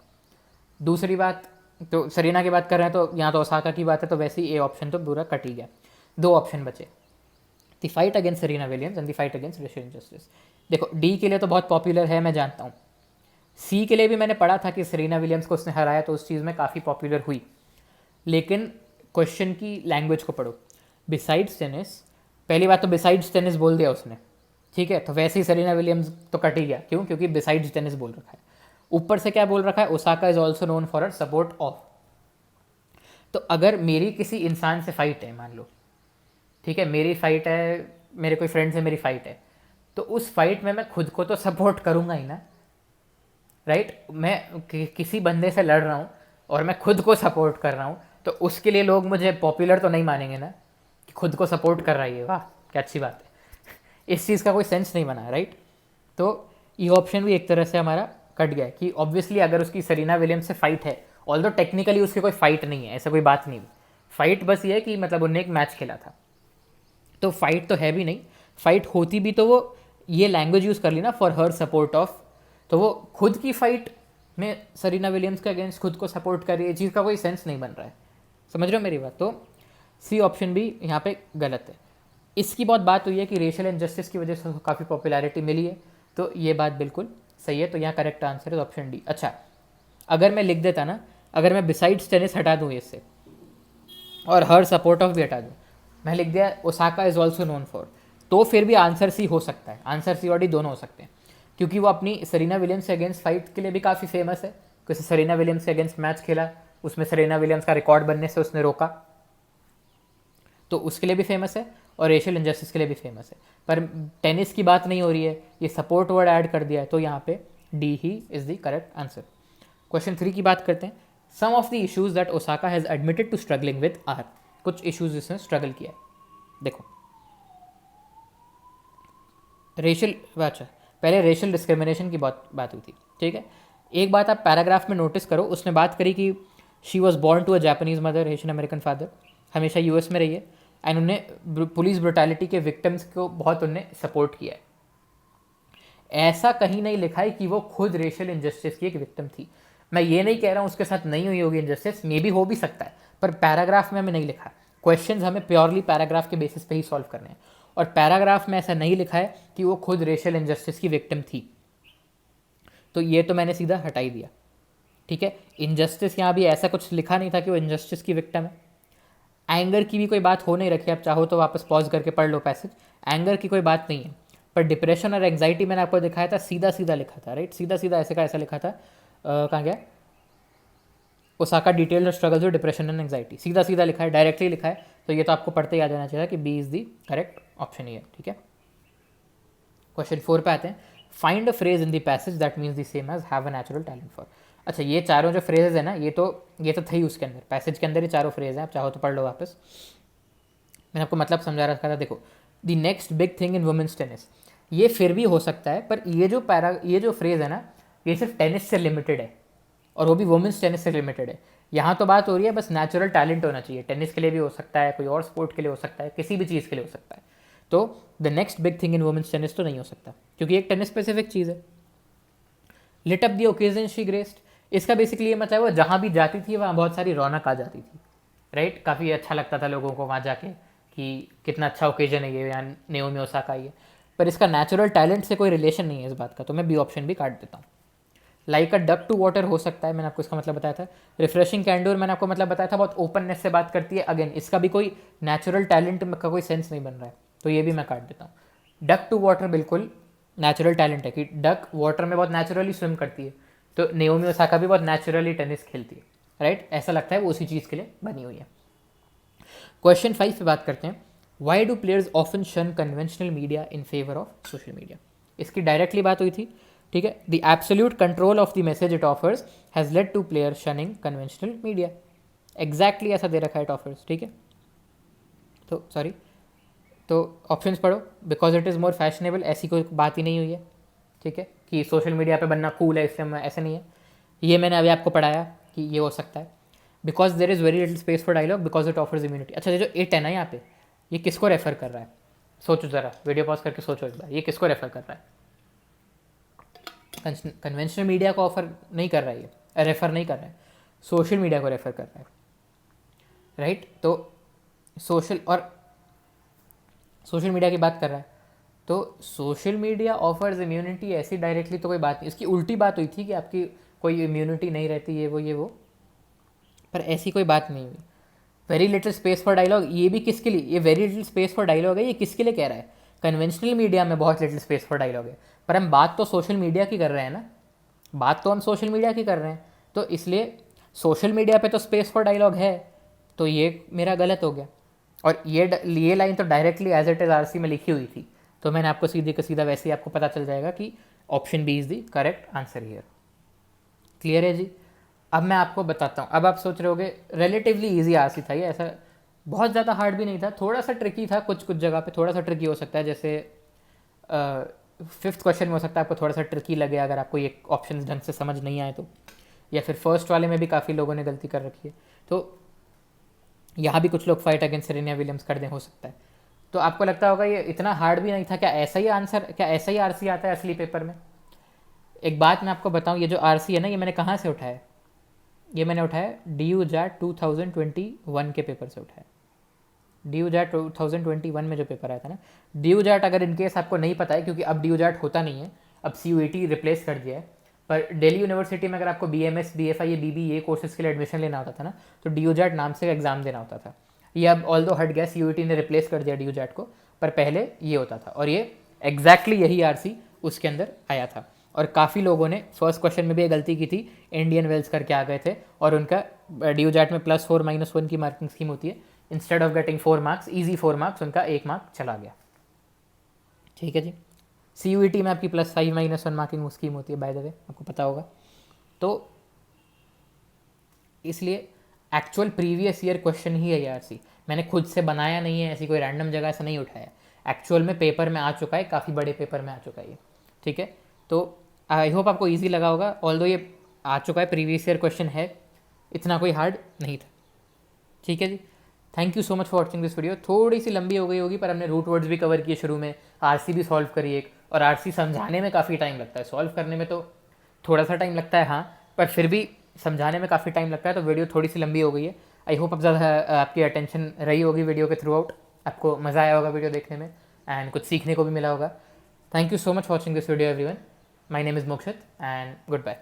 दूसरी बात तो सरीना की बात कर रहे हैं तो यहाँ तो ओसाका की बात है, तो वैसे ही ए ऑप्शन तो पूरा कट ही गया। 2 ऑप्शन बचे, the fight against Serena Williams and the fight against racial injustice. देखो डी के लिए तो बहुत पॉपुलर है, मैं जानता हूँ। सी के लिए भी मैंने पढ़ा था कि सरीना विलियम्स को उसने हराया तो उस चीज़ में काफ़ी पॉपुलर हुई। लेकिन क्वेश्चन की लैंग्वेज को पढ़ो। बिसाइड्स टेनिस, पहली बात तो बिसाइड्स टेनिस बोल दिया उसने, ठीक है, तो वैसे ही सरीना विलियम्स तो कट ही गया। क्यों? क्योंकि बिसाइड्स टेनिस बोल रखा है। ऊपर से क्या बोल रखा है, Osaka is also known for her support of. तो अगर मेरी किसी इंसान से फाइट है, मान लो, ठीक है, मेरी फाइट है, मेरे कोई फ्रेंड से मेरी फाइट है, तो उस फाइट में मैं खुद को तो सपोर्ट करूंगा ही ना, राइट। मैं किसी बंदे से लड़ रहा हूँ और मैं खुद को सपोर्ट कर रहा हूँ, तो उसके लिए लोग मुझे पॉपुलर तो नहीं मानेंगे ना कि खुद को सपोर्ट कर रहा है, वाह क्या अच्छी बात है। इस चीज़ का कोई सेंस नहीं बना, राइट। तो ये ऑप्शन भी एक तरह से हमारा कट गया कि ऑब्वियसली अगर उसकी सरीना विलियम्स से फाइट है, ऑल्दो टेक्निकली उसकी कोई फाइट नहीं है, ऐसा कोई बात नहीं हुई। फाइट बस ये है कि मतलब उन्होंने एक मैच खेला था, तो फाइट तो है भी नहीं। फाइट होती भी तो वो ये लैंग्वेज यूज़ कर ली ना, फॉर हर सपोर्ट ऑफ, तो वो खुद की फाइट में सरीना विलियम्स के अगेंस्ट खुद को सपोर्ट कर रही है, चीज़ का कोई सेंस नहीं बन रहा है। समझ रहे हो मेरी बात? तो सी ऑप्शन भी यहाँ पे गलत है। इसकी बहुत बात हुई है कि रेशियल इनजस्टिस की वजह से काफ़ी पॉपुलैरिटी मिली है, तो ये बात बिल्कुल सही है। तो यहाँ करेक्ट आंसर है ऑप्शन डी। अच्छा, अगर मैं लिख देता ना, अगर मैं बिसाइड्स टेनिस हटा दूँ इससे और हर सपोर्ट ऑफ भी हटा दूँ, मैं लिख दिया Osaka is also known for, तो फिर भी आंसर सी हो सकता है। आंसर सी और डी दोनों हो सकते हैं, क्योंकि वो अपनी सरीना विलियम्स से अगेंस्ट फाइट के लिए भी काफ़ी फेमस है। किसी सरीना विलियम्स से अगेंस्ट मैच खेला, उसमें सरीना विलियम्स का रिकॉर्ड बनने से उसने रोका, तो उसके लिए भी फेमस है, और रेशियल इनजस्टिस के लिए भी फेमस है। पर टेनिस की बात नहीं हो रही है, ये सपोर्ट वर्ड ऐड कर दिया है, तो यहाँ पे डी ही is the correct answer. Question 3 की बात करते हैं। Some of the issues that Osaka has admitted to struggling with are. कुछ इश्यूज इसने स्ट्रगल किया है, देखो। रेशियल, अच्छा पहले रेशियल डिस्क्रिमिनेशन की बात हुई थी, ठीक है। एक बात आप पैराग्राफ में नोटिस करो, उसने बात करी कि she was born to a Japanese mother, Asian American father, हमेशा यूएस में रही है, एंड उन्हें पुलिस ब्रुटैलिटी के विक्टिम्स को बहुत उन्हें सपोर्ट किया है। ऐसा कहीं नहीं लिखा है कि वो खुद रेशियल इनजस्टिस की एक विक्टिम थी। मैं ये नहीं कह रहा हूँ उसके साथ नहीं हुई होगी इनजस्टिस, मे भी हो भी सकता है, पर पैराग्राफ में हमें नहीं लिखा। क्वेश्चंस हमें प्योरली पैराग्राफ के बेसिस पे ही सॉल्व करने हैं, और पैराग्राफ में ऐसा नहीं लिखा है कि वो खुद रेशियल इनजस्टिस की विक्टिम थी, तो ये तो मैंने सीधा हटा ही दिया, ठीक है। इनजस्टिस यहाँ भी ऐसा कुछ लिखा नहीं था कि वो इनजस्टिस की विक्टिम है। एंगर की भी कोई बात हो नहीं रखी, आप चाहो तो वापस पॉज करके पढ़ लो पैसेज, एंगर की कोई बात नहीं है। पर डिप्रेशन और एंग्जाइटी मैंने आपको दिखाया था, सीधा सीधा लिखा था, राइट, सीधा सीधा ऐसे का ऐसा लिखा था। कहाँ गया, Osaka detailed struggles with depression and anxiety, सीधा सीधा लिखा है, डायरेक्टली लिखा है, तो ये तो आपको पढ़ते ही आ जाना चाहिए कि B is the correct option ही है, ठीक है। क्वेश्चन 4 पे आते हैं। Find a phrase in the passage that means the same as have a natural talent for. अच्छा, ये चारों जो फ्रेजेज है ना, ये तो थे ही उसके अंदर, पैसेज के अंदर ही चारों फ्रेज हैं, आप चाहो तो पढ़ लो वापस। मैंने आपको मतलब समझा रखा था, देखो, the next big thing in women's tennis, ये फिर भी हो सकता है, पर ये जो फ्रेज है ना, ये सिर्फ टेनिस से लिमिटेड है, और वो भी वुमेन्स टेनिस से लिमिटेड है। यहाँ तो बात हो रही है बस नेचुरल टैलेंट होना चाहिए, टेनिस के लिए भी हो सकता है, कोई और स्पोर्ट के लिए हो सकता है, किसी भी चीज़ के लिए हो सकता है। तो the next big thing in women's tennis तो नहीं हो सकता, क्योंकि एक टेनिस स्पेसिफिक चीज़ है। Lit up the occasion she graced, इसका बेसिकली ये मतलब वो जहाँ भी जाती थी वहाँ बहुत सारी रौनक आ जाती थी, राइट। काफ़ी अच्छा लगता था लोगों को वहाँ जाके कि कितना अच्छा ओकेजन है ये, यहाँ नेओमी ओसाका ये। पर इसका नेचुरल टैलेंट से कोई रिलेशन नहीं है इस बात का, तो मैं बी ऑप्शन भी काट देता हूँ। Like a duck to water हो सकता है, मैंने आपको इसका मतलब बताया था। रिफ्रेशिंग कैंडोर मैंने आपको मतलब बताया था, बहुत ओपननेस से बात करती है। अगेन इसका भी कोई नेचुरल टैलेंट का कोई सेंस नहीं बन रहा है, तो ये भी मैं काट देता हूँ। डक टू वाटर बिल्कुल नेचुरल टैलेंट है कि डक वाटर में बहुत नेचुरली स्विम करती है, तो नेओमी ओसाका भी बहुत नेचुरली टेनिस खेलती है, राइट। ऐसा लगता है वो उसी चीज़ के लिए बनी हुई है। क्वेश्चन 5 पे बात करते हैं। Why do players often shun conventional media in favour of social media. इसकी डायरेक्टली बात हुई थी, ठीक है। The absolute control of the message it offers has led to player shunning conventional media. Exactly ऐसा दे रखा है इट ऑफर्स, ठीक है। तो सॉरी, तो ऑप्शंस पढ़ो। Because it is more fashionable, ऐसी कोई बात ही नहीं हुई है, ठीक है, कि सोशल मीडिया पे बनना कूल है इसलिए ऐसा नहीं है। ये मैंने अभी आपको पढ़ाया कि ये हो सकता है। Because there is very little space for dialogue because it offers immunity. अच्छा, ये जो इट है ना यहाँ पे, ये किसको रेफर कर रहा है? सोचो ज़रा, वीडियो पॉज करके सोचो एक बार, ये किसको रेफर कर रहा है? कन्वेंशनल मीडिया को ऑफर नहीं कर रहा है, ये रेफर नहीं कर रहा है, सोशल मीडिया को रेफर कर रहा है, राइट। तो सोशल मीडिया की बात कर रहा है, तो सोशल मीडिया ऑफर्स इम्यूनिटी, ऐसी डायरेक्टली तो कोई बात नहीं। इसकी उल्टी बात हुई थी कि आपकी कोई इम्यूनिटी नहीं रहती, ये वो, पर ऐसी कोई बात नहीं हुई। Very little space for dialogue, ये भी किसके लिए? ये very little space for dialogue है, ये किसके लिए कह रहा है? कन्वेंशनल मीडिया में बहुत लिटिल स्पेस फॉर डायलॉग है, पर हम बात तो सोशल मीडिया की कर रहे हैं ना, बात तो हम सोशल मीडिया की कर रहे हैं, तो इसलिए सोशल मीडिया पे तो स्पेस फॉर डायलॉग है, तो ये मेरा गलत हो गया। और ये लाइन तो directly as it is RC में लिखी हुई थी, तो मैंने आपको सीधे का सीधा वैसे ही आपको पता चल जाएगा कि option B is the correct answer here. Clear है जी? अब मैं आपको बताता हूँ। अब आप सोच रहे होगे रिलेटिवली ईजी आरसी था ये, ऐसा बहुत ज़्यादा हार्ड भी नहीं था, थोड़ा सा ट्रिकी था, कुछ जगह पे थोड़ा सा ट्रिकी हो सकता है। जैसे 5th क्वेश्चन में हो सकता है आपको थोड़ा सा ट्रिकी लगे अगर आपको ये ऑप्शन ढंग से समझ नहीं आए तो, या फिर फर्स्ट वाले में भी काफ़ी लोगों ने गलती कर रखी है, तो यहाँ भी कुछ लोग फाइट अगेंस्ट सेरेनिया विलियम्स कर दें, हो सकता है। तो आपको लगता होगा ये इतना हार्ड भी नहीं था, क्या ऐसा ही आंसर, क्या ऐसा ही आरसी आता है असली पेपर में? एक बात मैं आपको बताऊँ, ये जो आरसी है ना, ये मैंने कहाँ से उठाया? ये मैंने उठाया DU JAT 2021 के पेपर से उठाया। DU JAT 2021 में जो पेपर आया था ना, DU JAT अगर इनकेस आपको नहीं पता है, क्योंकि अब DU JAT होता नहीं है, अब CUET रिप्लेस कर दिया है, पर दिल्ली यूनिवर्सिटी में अगर आपको BMS BFI या BB कोर्सेज के लिए एडमिशन लेना होता था ना, तो DU JAT नाम से एग्जाम देना होता था। ये अब ऑल दो हट गया, CUET ने रिप्लेस कर दिया DU JAT को, पर पहले ये होता था, और ये एग्जैक्टली यही आरसी उसके अंदर आया था। और काफ़ी लोगों ने फर्स्ट क्वेश्चन में भी गलती की थी, इंडियन वेल्स करके आ गए थे, और उनका DU JAT में +4 -1 की मार्किंग स्कीम होती है, instead of getting 4 marks, easy 4 marks, उनका 1 मार्क चला गया, ठीक है जी। CUET में आपकी +5 -1 मार्किंग स्कीम होती है, बाय द वे, आपको पता होगा। तो इसलिए एक्चुअल प्रीवियस ईयर क्वेश्चन ही है ये आरसी, मैंने खुद से बनाया नहीं है, ऐसी कोई रैंडम जगह से नहीं उठाया, एक्चुअल में पेपर में आ चुका है, काफ़ी बड़े पेपर में आ चुका है ये, ठीक है। तो आई होप आपको ईजी लगा होगा, ऑल्दो ये आ चुका है, प्रीवियस ईयर क्वेश्चन है, इतना कोई हार्ड नहीं था, ठीक है जी। Thank you so much for watching this video. थोड़ी सी लंबी हो गई होगी, पर हमने रूट वर्ड्स भी कवर किए शुरू में, आरसी भी सॉल्व करी एक, और आरसी समझाने में काफ़ी टाइम लगता है, सॉल्व करने में तो थोड़ा सा टाइम लगता है, हाँ, पर फिर भी समझाने में काफ़ी टाइम लगता है, तो वीडियो थोड़ी सी लंबी हो गई है। आई होप अब ज़्यादा आपकी अटेंशन रही होगी वीडियो के थ्रू आउट, आपको मज़ा आया होगा वीडियो देखने में, एंड कुछ सीखने को भी मिला होगा। Thank you so much for watching this video everyone. My name is Mokshit, and good bye.